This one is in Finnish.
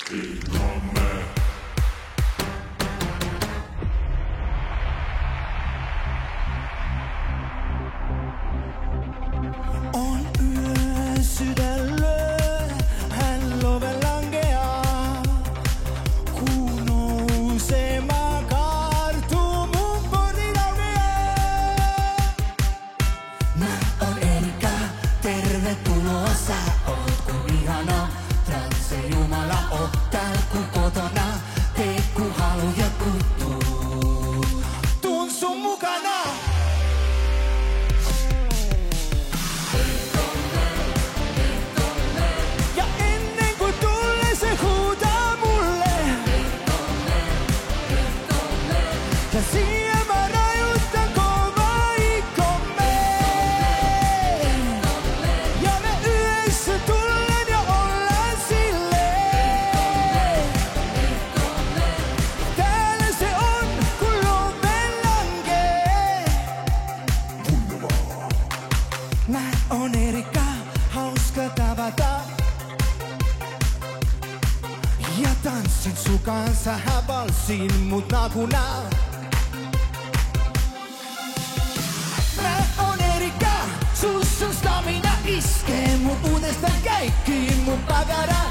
On yö sydällö, hän love lankeaa. Kuu nousee, maa kaartuu, mun pori laukeaa. Mä on Erika, tervetuloa, sä oot kun ihana. Transe Jumala, oot tääl ku kotona. Tee ku halu ja ku tuut. Tuun sun mukana. Ja ennen kuin tulee se huutaa mulle. Ja siihen mä rajoitan kovaa ikkomme. Ja me yhdessä tullaan ja ollaan silleen. Täällä se on, kun love lankee. Mä on Erika, hauska tavata. Ja tanssin sun kanssa, hän valsin mut nakunaa. Mä on Erika, sus on stamina iskee mun uudestaan kaikkiin mun pakara.